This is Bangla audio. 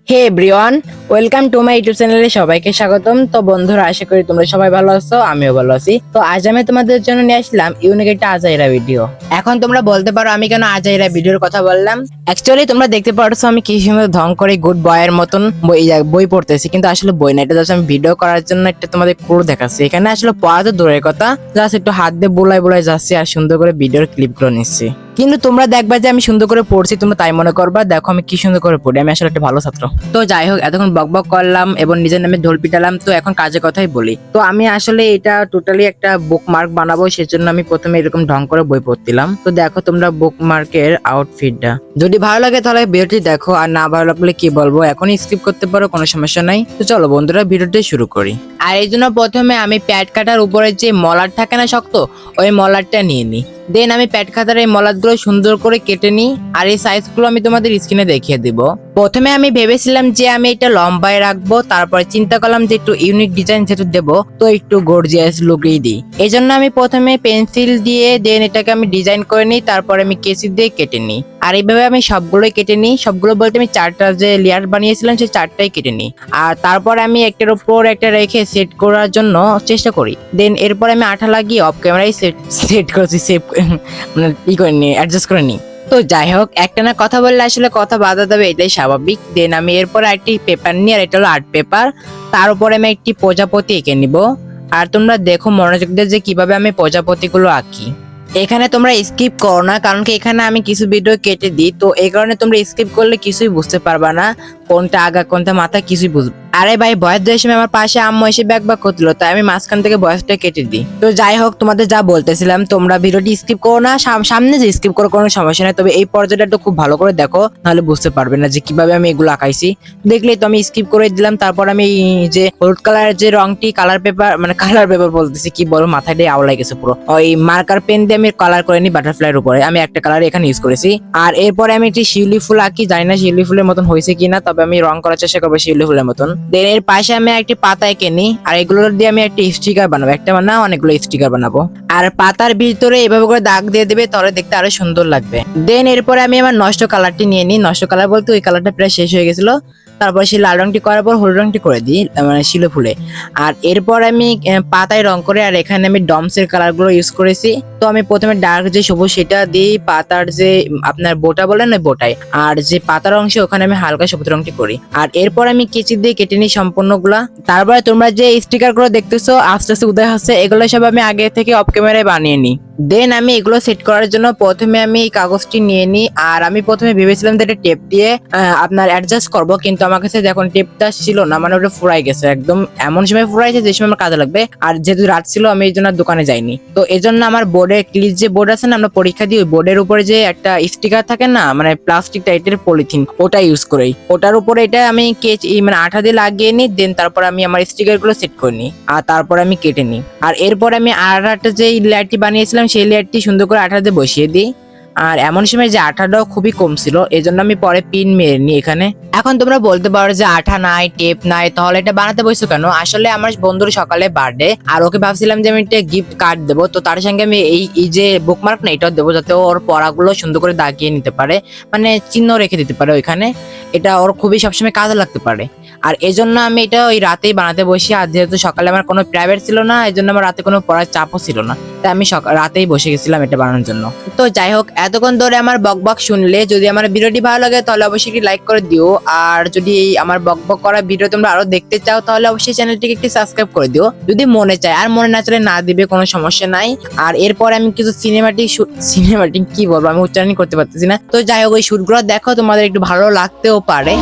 Hey everyone, welcome to my YouTube চ্যানেলে সবাইকে স্বাগতম। তো বন্ধুরা, আশা করি তোমরা সবাই ভালো আছো, আমিও ভালো আছি। তো আজ আমি তোমাদের জন্য নিয়ে আসলাম ইউনিক একটা আজাইরা ভিডিও। এখন তোমরা বলতে পারো আমি কেন আজাইরা ভিডিওর কথা বললাম। অ্যাকচুয়ালি তোমরা দেখতে পারছো আমি কি সুন্দর ঢং করে গুড বয়ের মতন বই পড়তেছি, কিন্তু আসলে বই না, এটা জাস্ট আমি ভিডিও করার জন্য একটা তোমাদের ক্রু দেখাচ্ছি। এখানে আসলে পড়া তো দূরের কথা, জাস্ট একটু হাত দিয়ে বোলাই বোলাই যাচ্ছি আর সুন্দর করে ভিডিওর ক্লিপগুলো নিচ্ছি। কিন্তু তোমরা দেখবা যে আমি সুন্দর করে পড়ছি, তোমরা তাই মনে করবা দেখো আমি কি সুন্দর করে পড়ি, আমি আসলে একটা ভালো ছাত্র। তো যাই হোক, এতক্ষণ বকবক করলাম এবং নিজের নামে ঢোল পিটালাম, তো এখন কাজের কথাই বলি। তো আমি আসলে এটা টোটালি একটা বুকমার্ক বানাবো, সেজন্য আমি প্রথমে এরকম ঢং করে বই পড়ছিলাম। তো দেখো তোমরা বুকমার্কের আউটফিটটা, যদি ভালো লাগে তাহলে ভিডিওটি দেখো, আর না ভালো লাগলে কি বলবো এখনই স্কিপ করতে পারো, কোনো সমস্যা নাই। তো চলো বন্ধুরা, ভিডিওটি শুরু করি। আর এই জন্য প্রথমে আমি প্যাড কাটার উপরে যে মলার থাকে না শক্ত, ওই মলারটা নিয়ে নিই। দেন আমি প্যাড খাতার এই মলাটগুলো সুন্দর করে কেটে নিই, আর এই সাইজগুলো আমি তোমাদের স্ক্রিনে দেখিয়ে দিব। প্রথমে আমি ভেবেছিলাম যে আমি এটা লম্বায় রাখবো, তারপরে চিন্তা করলাম যে একটু ইউনিক ডিজাইন যেহেতু দেবো, তো একটু গর্জিয়াস লুকই দিই। এই জন্য আমি প্রথমে পেন্সিল দিয়ে দেন এটাকে আমি ডিজাইন করে নিই, তারপরে আমি কেচি দিয়ে কেটে নিই। আর এইভাবে আমি সবগুলোই কেটে নিই, সবগুলো বলতে আমি চারটা যে লেয়ার বানিয়েছিলাম সেই চারটাই কেটে নিই। আর তারপর আমি একটার উপর একটা রেখে সেট করার জন্য চেষ্টা করি। দেন এরপর আমি আঠা লাগিয়ে অফ ক্যামেরায় সেট করছি, মানে ই করে নিই, অ্যাডজাস্ট করে নিই। তো যাই হোক, একটা না কথা বললে আসলে কথা বাধা দেবে, এটাই স্বাভাবিক। দেন আমি এরপর একটি পেপার নিই, আর এটা হলো আর্ট পেপার। তার উপরে আমি একটি প্রজাপতি এঁকে নিব। আর তোমরা দেখো মনোযোগ দিয়ে যে কিভাবে আমি প্রজাপতিগুলো আঁকি। এখানে তোমরা স্কিপ করো না, কারণ কি এখানে আমি কিছু ভিডিও কেটে দিই, তো এই কারণে তোমরা স্কিপ করলে কিছুই বুঝতে পারবা না, কোনটা আগা কোনটা মাথা কিছুই বুঝবে। আরে ভাই, বয়স দেওয়ার সময় আমার পাশে আম্মু এসে ব্যাক করছিল, তাই আমি মাঝখান থেকে বয়সটা কেটে দিই। তো যাই হোক, তোমাদের যা বলতেছিলাম, তোমরা ভিডিওটি স্কিপ করো না, সামনে যে স্কিপ করো কোনো সমস্যা নেই, তবে এই পর্যায়টা একটু খুব ভালো করে দেখো, নাহলে বুঝতে পারবে না যে কিভাবে আমি এগুলো আঁকাইছি। দেখলেই তো আমি স্কিপ করে দিলাম। তারপর আমি যে হলুদ কালারের যে রংটি, কালার পেপার বলতেছি, কি বলো, মাথাটাই আওলাই গেছে পুরো। ওই মার্কার পেন দিয়ে আমি কালার করে নিই বাটারফ্লাইয়ের উপরে, আমি একটা কালার এখানে ইউজ করেছি। আর এরপরে আমি একটি শিউলি ফুল আঁকি, জানি না শিউলি ফুলের মতন হয়েছে কিনা, তবে আমি রং করার চেষ্টা করবো শিউলি ফুলের মতন। দেন এর পাশে আমি একটি পাতা এঁকে নিই, আর এগুলো দিয়ে আমি একটি স্টিকার বানাবো, একটা না অনেকগুলো স্টিকার বানাবো। আর পাতার ভিতরে এভাবে করে দাগ দিয়ে দেবে, তাহলে দেখতে আরো সুন্দর লাগবে। দেন এরপরে আমি আমার নষ্ট কালারটি নিয়ে নিই, নষ্ট কালার বলতে ওই কালারটা প্রায় শেষ হয়ে গেছিল। তারপর সেই লাল রংটি করার পর হলুদ রংটি করে দিই, মানে শিলো ফুলে। আর এরপর আমি পাতায় রং করে, আর এখানে আমি ডমসের কালার গুলো ইউজ করেছি। তো আমি প্রথমে ডার্ক যে সবুজ সেটা দিই, পাতার যে আপনার বোটা বলেন ওই বোটায়, আর যে পাতার অংশে ওখানে আমি হালকা সবুজ রংটি করি। আর এরপর আমি কেচি দিয়ে কেটে নিই সম্পূর্ণগুলা। তারপরে তোমরা যে স্টিকার গুলো দেখতেছো আস্তে আস্তে উদয় হচ্ছে, এগুলো সব আমি আগে থেকে অফ ক্যামেরায় বানিয়ে নিই। দেন আমি এগুলো সেট করার জন্য প্রথমে আমি এই কাগজটি নিয়ে নিই, আর আমি প্রথমে ভেবেছিলাম যে এটা টেপ দিয়ে আপনার অ্যাডজাস্ট করবো, কিন্তু আমার কাছে যখন টেপটা ছিল না, মানে ওটা ফুরাই গেছে একদম, এমন সময় ফুরাইছে যে সময় আমার কাজে লাগবে। আর যেহেতু রাত ছিল, আমি এই জন্য দোকানে যাইনি। তো এই জন্য আমার বোর্ডে ক্লিপ যে বোর্ড আছে না, আমরা পরীক্ষা দিই, ওই বোর্ডের উপরে যে একটা স্টিকার থাকে না, মানে প্লাস্টিক টাইপের পলিথিন, ওটা ইউজ করি। ওটার উপরে এটা আমি মানে আঠা দিয়ে লাগিয়ে নিই। দেন তারপর আমি আমার স্টিকার গুলো সেট করে নিই, আর তারপর আমি কেটে নিই। আর এরপর আমি আর একটা যে লেয়ারটি বানিয়েছিলাম সেই লেয়ারটি সুন্দর করে আঠা দিয়ে বসিয়ে দিই। আর এমন সময় যে আঠাটাও খুবই কম ছিল, এই জন্য আমি পরে পিন মেরে নিই এখানে। এখন তোমরা বলতে পারো যে আঠা নাই, টেপ নাই, তাহলে এটা বানাতে বসছো কেন? আসলে আমার বন্ধুর সকালে বার্থডে, আর ওকে ভাবছিলাম যে আমি একটা গিফট কার্ড দেবো, তো তার সঙ্গে আমি এই যে বুকমার্ক না, এটাও দেবো, যাতে ওর পড়াগুলো সুন্দর করে দাগিয়ে নিতে পারে, মানে চিহ্ন রেখে দিতে পারে ওইখানে, এটা ওর খুবই সবসময় কাজে লাগতে পারে। আর এই জন্য আমি এটা ওই রাতেই বানাতে বসি। আর যেহেতু সকালে আমার কোনো প্রাইভেট ছিল না, এই জন্য আমার রাতে কোনো পড়ার চাপও ছিল না, তাই আমি রাতেই বসে গেছিলাম এটা বানানোর জন্য। তো যাই হোক, এতক্ষণ ধরে আমার বকবক শুনলে, যদি আমার ভিডিওটি ভালো লাগে তাহলে অবশ্যই একটি লাইক করে দিও। আর যদি আমার বকবক করা ভিডিও তোমরা আরো দেখতে চাও, তাহলে অবশ্যই চ্যানেলটিকে একটি সাবস্ক্রাইব করে দিও, যদি মনে চায়। আর মনে না চাইলে না দিবে, কোনো সমস্যা নাই। আর এরপরে আমি কিছু সিনেমাটিক কি বলবো, আমি উচ্চারণ করতে পারতেছি না। তো যাই হোক, ওই শুটগুলো দেখো, তোমাদের একটু ভালো লাগতেও পারে।